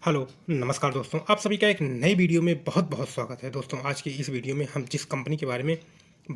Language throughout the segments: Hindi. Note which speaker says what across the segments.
Speaker 1: हेलो, नमस्कार दोस्तों। आप सभी का एक नई वीडियो में बहुत-बहुत स्वागत है। दोस्तों, आज की इस वीडियो में हम जिस कंपनी के बारे में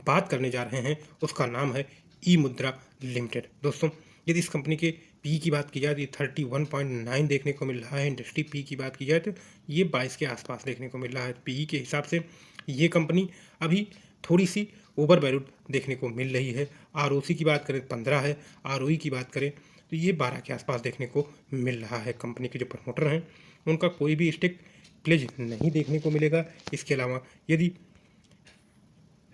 Speaker 1: बात करने जा रहे हैं, उसका नाम है ई-मुद्रा लिमिटेड। दोस्तों, यदि इस कंपनी के पी की बात की जाए तो ये 31.9 देखने को मिल रहा है। इंडस्ट्री पी की बात की जाए तो ये 22 के आसपास देखने को मिल रहा है। पी के हिसाब से ये कंपनी अभी थोड़ी-सी ओवर वैल्यूड देखने को मिल रही है। आरओसी की बात करें 15 है, आरओई की बात करें तो ये 12 के आसपास देखने को मिल रहा है। कंपनी के जो प्रमोटर हैं उनका कोई भी स्टेक प्लेज नहीं देखने को मिलेगा। इसके अलावा यदि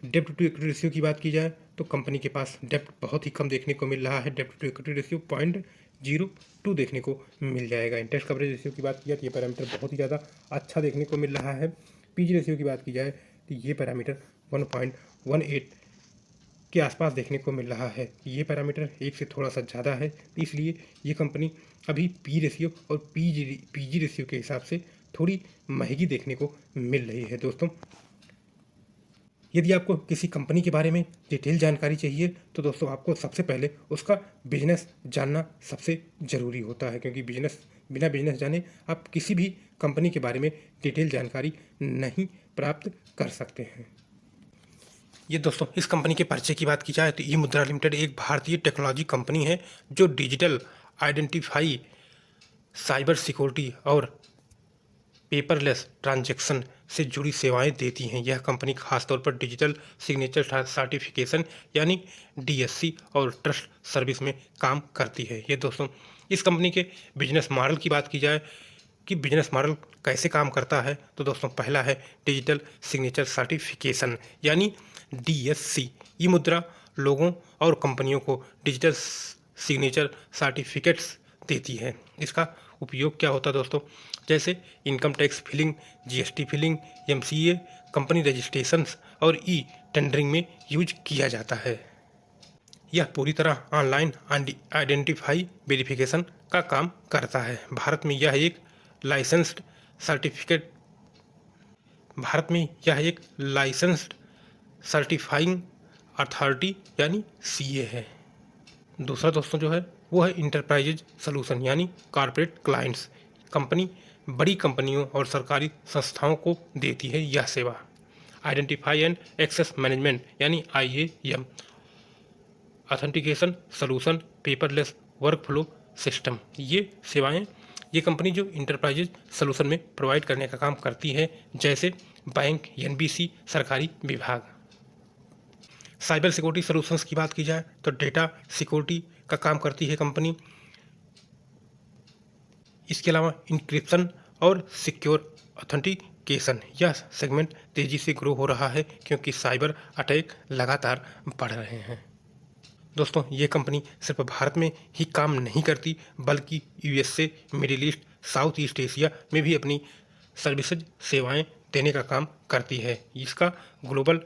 Speaker 1: डेब्ट टू इक्विटी रेशियो की बात की जाए तो कंपनी के पास डेब्ट बहुत ही कम देखने को मिल रहा है। डेब्ट टू इक्विटी रेशियो 0.02 देखने को मिल जाएगा। इंटरेस्ट कवरेज रेशियो की बात की जाए तो ये पैरामीटर बहुत ही ज़्यादा अच्छा देखने को मिल रहा है। पीजी रेशियो की बात की जाए तो ये पैरामीटर 1.18 के आसपास देखने को मिल रहा है। ये पैरामीटर एक से थोड़ा सा ज़्यादा है, तो इसलिए ये कंपनी अभी पी रेशियो और पीजी रेशियो के हिसाब से थोड़ी महंगी देखने को मिल रही है। दोस्तों, यदि आपको किसी कंपनी के बारे में डिटेल जानकारी चाहिए तो दोस्तों आपको सबसे पहले उसका बिजनेस जानना सबसे ज़रूरी होता है, क्योंकि बिना बिजनेस जाने आप किसी भी कंपनी के बारे में डिटेल जानकारी नहीं प्राप्त कर सकते हैं। ये दोस्तों, इस कंपनी के परिचय की बात की जाए तो ई मुद्रा लिमिटेड एक भारतीय टेक्नोलॉजी कंपनी है जो डिजिटल आइडेंटिफाई, साइबर सिक्योरिटी और पेपरलेस ट्रांजैक्शन से जुड़ी सेवाएं देती हैं। यह कंपनी खासतौर पर डिजिटल सिग्नेचर सर्टिफिकेशन यानी डीएससी और ट्रस्ट सर्विस में काम करती है। ये दोस्तों, इस कंपनी के बिजनेस मॉडल की बात की जाए कि बिजनेस मॉडल कैसे काम करता है तो दोस्तों, पहला है डिजिटल सिग्नेचर सर्टिफिकेशन यानी डीएससी। ई मुद्रा लोगों और कंपनियों को डिजिटल सिग्नेचर सर्टिफिकेट्स देती है। इसका उपयोग क्या होता है दोस्तों, जैसे income tax filing, GST filing, MCA, company registrations और ई टेंडरिंग में यूज किया जाता है। यह पूरी तरह ऑनलाइन आइडेंटिफाई वेरिफिकेशन का काम करता है। भारत में यह एक लाइसेंस्ड सर्टिफाइंग अथॉरिटी यानी सीए है। दूसरा दोस्तों जो है वो है इंटरप्राइजेज सोल्यूशन यानी कॉर्पोरेट क्लाइंट्स। कंपनी बड़ी कंपनियों और सरकारी संस्थाओं को देती है यह सेवा। आइडेंटिफाई एंड एक्सेस मैनेजमेंट यानी IAM, authentication solution, paperless workflow system. ये सेवाएं ये कंपनी जो इंटरप्राइजेज सोल्यूशन में प्रोवाइड करने का काम करती है, जैसे बैंक, एनबीसी, सरकारी विभाग। साइबर सिक्योरिटी सॉल्यूशंस की बात की जाए तो डेटा सिक्योरिटी का काम करती है कंपनी। इसके अलावा इंक्रिप्शन और सिक्योर ऑथेंटिकेशन, यह सेगमेंट तेजी से ग्रो हो रहा है क्योंकि साइबर अटैक लगातार बढ़ रहे हैं। दोस्तों, ये कंपनी सिर्फ भारत में ही काम नहीं करती बल्कि USA, middle east, south east Asia में भी अपनी सर्विसेज सेवाएं देने का काम करती है। इसका ग्लोबल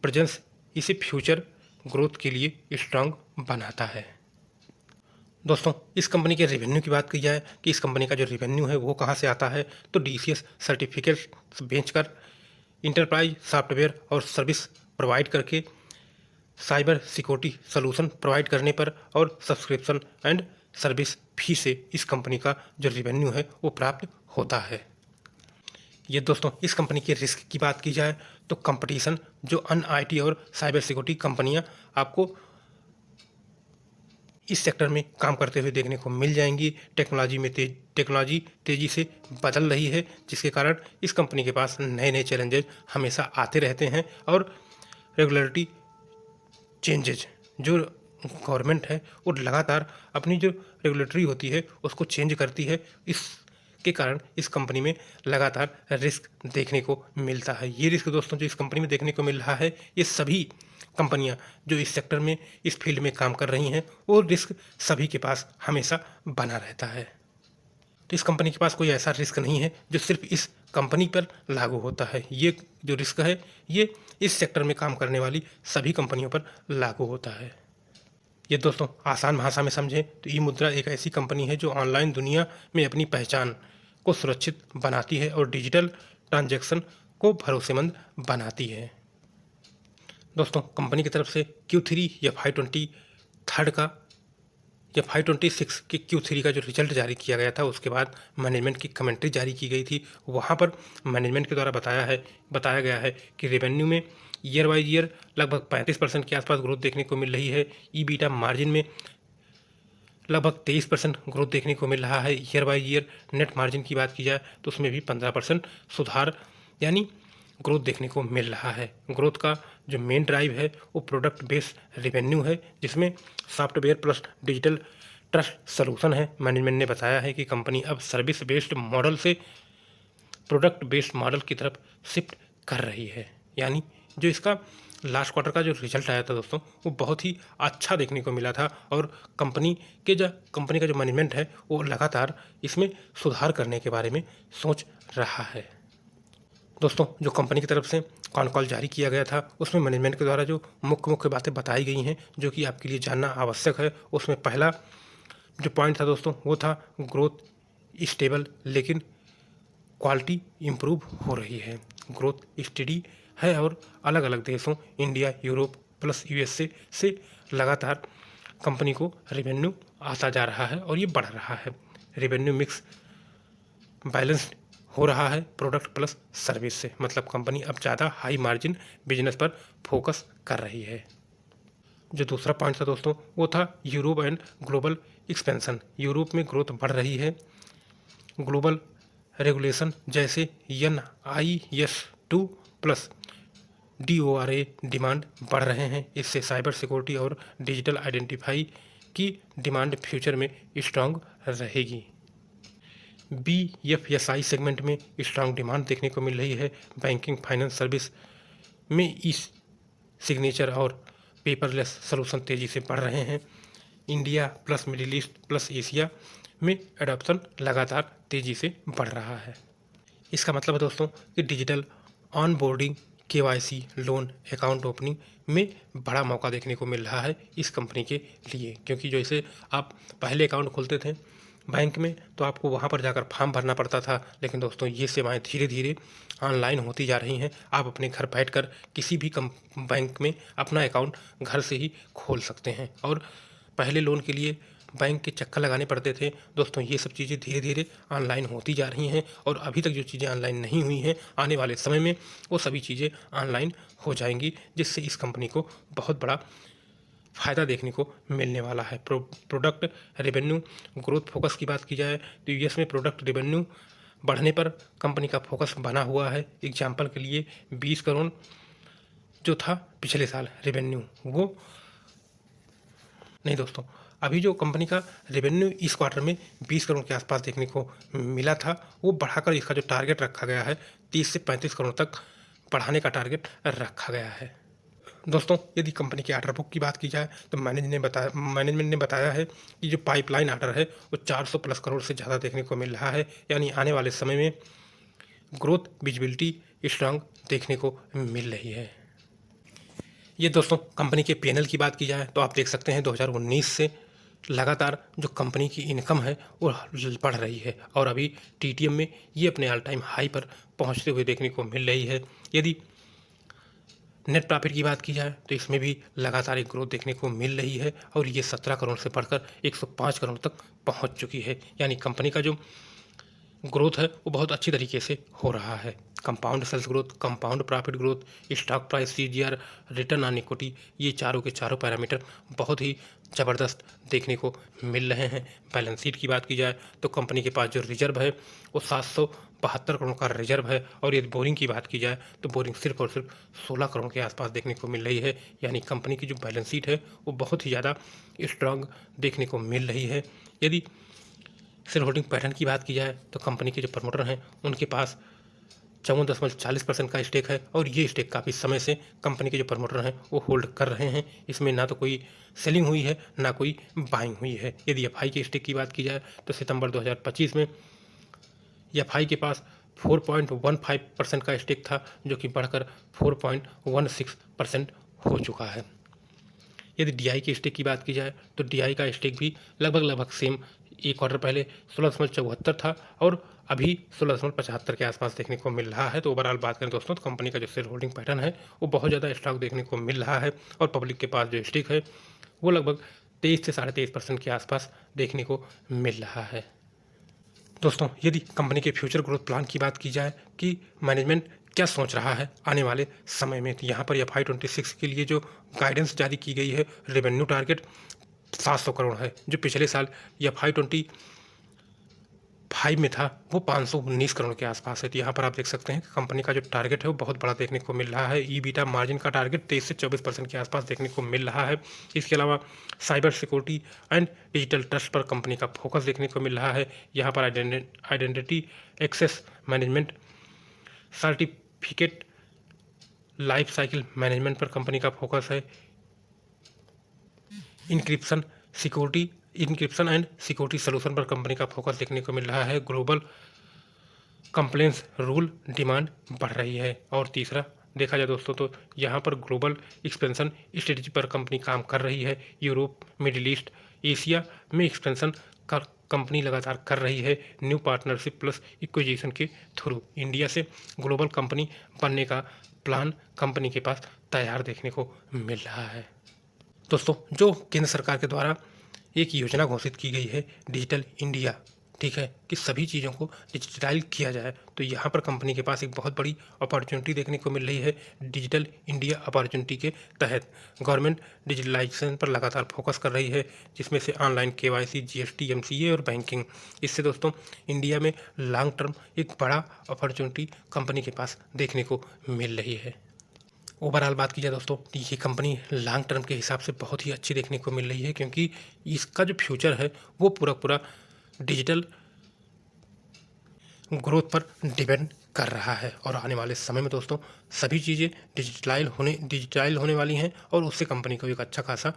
Speaker 1: प्रेजेंस इसे फ्यूचर ग्रोथ के लिए स्ट्रांग बनाता है। दोस्तों, इस कंपनी के रेवेन्यू की बात की जाए कि इस कंपनी का जो रेवेन्यू है वो कहाँ से आता है तो डीसीएस सर्टिफिकेट बेचकर, इंटरप्राइज सॉफ्टवेयर और सर्विस प्रोवाइड करके, साइबर सिक्योरिटी सॉल्यूशन प्रोवाइड करने पर और सब्सक्रिप्शन एंड सर्विस फी से इस कंपनी का जो रेवेन्यू है वो प्राप्त होता है। ये दोस्तों, इस कंपनी के रिस्क की बात की जाए तो कंपटीशन जो अन्य आईटी और साइबर सिक्योरिटी कंपनियां आपको इस सेक्टर में काम करते हुए देखने को मिल जाएंगी। टेक्नोलॉजी तेज़ी से बदल रही है, जिसके कारण इस कंपनी के पास नए नए चैलेंजेस हमेशा आते रहते हैं और रेगुलेटरी चेंजेज जो गवर्नमेंट है वो लगातार अपनी जो रेगुलेटरी होती है उसको चेंज करती है। इसके कारण इस कंपनी में लगातार रिस्क देखने को मिलता है। ये रिस्क दोस्तों जो इस कंपनी में देखने को मिल रहा है, ये सभी कंपनियां जो इस सेक्टर में, इस फील्ड में काम कर रही हैं, वो रिस्क सभी के पास हमेशा बना रहता है। तो इस कंपनी के पास कोई ऐसा रिस्क नहीं है जो सिर्फ इस कंपनी पर लागू होता है। ये जो रिस्क है ये इस सेक्टर में काम करने वाली सभी कंपनियों पर लागू होता है। ये दोस्तों, आसान भाषा में समझें तो ई मुद्रा एक ऐसी कंपनी है जो ऑनलाइन दुनिया में अपनी पहचान को सुरक्षित बनाती है और डिजिटल ट्रांजैक्शन को भरोसेमंद बनाती है। दोस्तों, कंपनी की तरफ से Q3 या 5/23 का जब 526 के Q3 का जो रिजल्ट जारी किया गया था उसके बाद मैनेजमेंट की कमेंट्री जारी की गई थी। वहाँ पर मैनेजमेंट के द्वारा बताया गया है कि रेवेन्यू में ईयर बाई ईयर लगभग 35% के आसपास ग्रोथ देखने को मिल रही है। ईबीटा मार्जिन में लगभग 23% ग्रोथ देखने को मिल रहा है year by year. Net margin की बात की जाए तो उसमें भी 15% सुधार यानी ग्रोथ देखने को मिल रहा है। ग्रोथ का जो मेन ड्राइव है वो प्रोडक्ट बेस्ड रेवेन्यू है, जिसमें software plus digital trust solution है। मैनेजमेंट ने बताया है कि कंपनी अब सर्विस बेस्ड मॉडल से प्रोडक्ट बेस्ड मॉडल की तरफ शिफ्ट कर रही है। यानी जो इसका लास्ट क्वार्टर का जो रिजल्ट आया था दोस्तों, वो बहुत ही अच्छा देखने को मिला था और कंपनी का जो मैनेजमेंट है वो लगातार इसमें सुधार करने के बारे में सोच रहा है। दोस्तों, जो कंपनी की तरफ से कॉल जारी किया गया था उसमें मैनेजमेंट के द्वारा जो मुख्य बातें बताई गई हैं जो कि आपके लिए जानना आवश्यक है, उसमें पहला जो पॉइंट था दोस्तों वो था ग्रोथ स्टेबल लेकिन क्वालिटी इम्प्रूव हो रही है। ग्रोथ स्टडी है और अलग अलग देशों इंडिया, यूरोप प्लस यूएसए से लगातार कंपनी को रेवेन्यू आता जा रहा है और ये बढ़ रहा है। रेवेन्यू मिक्स बैलेंस्ड हो रहा है प्रोडक्ट प्लस सर्विस से, मतलब कंपनी अब ज़्यादा हाई मार्जिन बिजनेस पर फोकस कर रही है। जो दूसरा पॉइंट था दोस्तों वो था Europe and global expansion. Europe में ग्रोथ बढ़ रही है। ग्लोबल रेगुलेशन जैसे NIS2 प्लस DORA डिमांड बढ़ रहे हैं। इससे साइबर सिक्योरिटी और डिजिटल आइडेंटिफाई की डिमांड फ्यूचर में स्ट्रांग रहेगी। BFSI सेगमेंट में स्ट्रांग डिमांड देखने को मिल रही है। बैंकिंग फाइनेंस सर्विस में इस सिग्नेचर और पेपरलेस सॉल्यूशन तेज़ी से बढ़ रहे हैं। India plus middle east plus Asia में एडॉप्शन लगातार तेज़ी से बढ़ रहा है। इसका मतलब है दोस्तों कि digital on boarding, KYC, loan, account opening में बड़ा मौका देखने को मिल रहा है इस कंपनी के लिए, क्योंकि जैसे आप पहले अकाउंट खोलते थे बैंक में तो आपको वहाँ पर जाकर फॉर्म भरना पड़ता था, लेकिन दोस्तों ये सेवाएं धीरे धीरे ऑनलाइन होती जा रही हैं। आप अपने घर बैठकर किसी भी बैंक में अपना अकाउंट घर से ही खोल सकते हैं। और पहले लोन के लिए बैंक के चक्कर लगाने पड़ते थे दोस्तों, ये सब चीज़ें धीरे धीरे ऑनलाइन होती जा रही हैं और अभी तक जो चीज़ें ऑनलाइन नहीं हुई हैं आने वाले समय में वो सभी चीज़ें ऑनलाइन हो जाएंगी, जिससे इस कंपनी को बहुत बड़ा फ़ायदा देखने को मिलने वाला है। प्रोडक्ट रेवेन्यू ग्रोथ फोकस की बात की जाए तो यूएस में प्रोडक्ट रेवेन्यू बढ़ने पर कंपनी का फोकस बना हुआ है। एग्जाम्पल के लिए 20 करोड़ जो था पिछले साल रेवेन्यू, वो नहीं दोस्तों, अभी जो कंपनी का रेवेन्यू इस क्वार्टर में 20 करोड़ के आसपास देखने को मिला था, वो बढ़ाकर इसका जो टारगेट रखा गया है 30 से 35 करोड़ तक बढ़ाने का टारगेट रखा गया है। दोस्तों, यदि कंपनी के ऑर्डर बुक की बात की जाए तो मैनेजमेंट ने बताया है कि जो पाइपलाइन ऑर्डर है वो 400 प्लस करोड़ से ज़्यादा देखने को मिल रहा है। यानी आने वाले समय में ग्रोथ विजिबिलिटी स्ट्रांग देखने को मिल रही है। ये दोस्तों कंपनी के P&L की बात की जाए तो आप देख सकते हैं 2019 से लगातार जो कंपनी की इनकम है वो बढ़ रही है और अभी TTM में ये अपने ऑल टाइम हाई पर पहुंचते हुए देखने को मिल रही है। यदि नेट प्रॉफिट की बात की जाए तो इसमें भी लगातार एक ग्रोथ देखने को मिल रही है और ये 17 करोड़ से बढ़कर 105 करोड़ तक पहुंच चुकी है। यानी कंपनी का जो ग्रोथ है वो बहुत अच्छी तरीके से हो रहा है। Compound sales growth, compound profit growth, stock price, CAGR, return on equity, ये चारों के चारों पैरामीटर बहुत ही ज़बरदस्त देखने को मिल रहे हैं। बैलेंस शीट की बात की जाए तो कंपनी के पास जो रिजर्व है वो 772 करोड़ का रिजर्व है और यदि बोरिंग की बात की जाए तो बोरिंग सिर्फ और सिर्फ 16 करोड़ के आसपास देखने को मिल रही है। यानी कंपनी की जो बैलेंस शीट है वो बहुत ही ज़्यादा स्ट्रांग देखने को मिल रही है। यदि शेयर होल्डिंग पैटर्न की बात की जाए तो कंपनी के जो प्रमोटर हैं उनके पास 54.40% का स्टेक है और ये स्टेक काफ़ी समय से कंपनी के जो प्रमोटर हैं वो होल्ड कर रहे हैं। इसमें ना तो कोई सेलिंग हुई है ना कोई बाइंग हुई है। यदि एफआई के स्टेक की बात की जाए तो सितंबर 2025 में एफआई के पास 4.15% का स्टेक था जो कि बढ़कर 4.16% हो चुका है। यदि डीआई के स्टेक की बात की जाए तो डीआई का स्टेक भी लगभग सेम, एक क्वार्टर पहले 16.74 था और अभी 16.75 के आसपास देखने को मिल रहा है। तो ओवरऑल बात करें दोस्तों तो कंपनी का जो शेयर होल्डिंग पैटर्न है वो बहुत ज़्यादा स्टॉक देखने को मिल रहा है और पब्लिक के पास जो स्टेक है वो लगभग 23 से 23.5% के आसपास देखने को मिल रहा है। दोस्तों, यदि कंपनी के फ्यूचर ग्रोथ प्लान की बात की जाए कि मैनेजमेंट क्या सोच रहा है आने वाले समय में, तो यहाँ पर FY26 के लिए जो गाइडेंस जारी की गई है, रेवेन्यू टारगेट 700 करोड़ है, जो पिछले साल FY25 में था वो 519 करोड़ के आसपास है। तो यहाँ पर आप देख सकते हैं कि कंपनी का जो टारगेट है वो बहुत बड़ा देखने को मिल रहा है। ईबीटा मार्जिन का टारगेट 23 से 24% के आसपास देखने को मिल रहा है। इसके अलावा cyber security and digital trust पर कंपनी का फोकस देखने को मिल रहा है। यहाँ पर identity access management, certificate life cycle management पर कंपनी का फोकस है। इंक्रिप्शन एंड सिक्योरिटी सोल्यूशन पर कंपनी का फोकस देखने को मिल रहा है। ग्लोबल कंप्लेंस रूल डिमांड बढ़ रही है। और तीसरा देखा जाए दोस्तों तो यहाँ पर ग्लोबल एक्सपेंशन स्ट्रेटजी पर कंपनी काम कर रही है। यूरोप, मिडिल ईस्ट, एशिया में एक्सपेंशन कर कंपनी लगातार कर रही है। न्यू पार्टनरशिप प्लस इक्विजिशन के थ्रू इंडिया से ग्लोबल कंपनी बनने का प्लान कंपनी के पास तैयार देखने को मिल रहा है। दोस्तों, जो केंद्र सरकार के द्वारा एक योजना घोषित की गई है डिजिटल इंडिया, ठीक है, कि सभी चीज़ों को डिजिटलाइज किया जाए, तो यहाँ पर कंपनी के पास एक बहुत बड़ी अपॉर्चुनिटी देखने को मिल रही है। डिजिटल इंडिया अपॉर्चुनिटी के तहत गवर्नमेंट डिजिटलाइजेशन पर लगातार फोकस कर रही है, जिसमें से ऑनलाइन KYC, GST, MCA और बैंकिंग। इससे दोस्तों इंडिया में लॉन्ग टर्म एक बड़ा अपॉर्चुनिटी कंपनी के पास देखने को मिल रही है। ओवरऑल बात की जाए दोस्तों, ये कंपनी लॉन्ग टर्म के हिसाब से बहुत ही अच्छी देखने को मिल रही है, क्योंकि इसका जो फ्यूचर है वो पूरा डिजिटल ग्रोथ पर डिपेंड कर रहा है। और आने वाले समय में दोस्तों सभी चीज़ें डिजिटाइल होने वाली हैं और उससे कंपनी को एक अच्छा खासा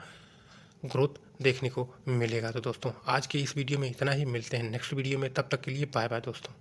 Speaker 1: ग्रोथ देखने को मिलेगा। तो दोस्तों आज के इस वीडियो में इतना ही, मिलते हैं नेक्स्ट वीडियो में, तब तक के लिए बाय बाय दोस्तों।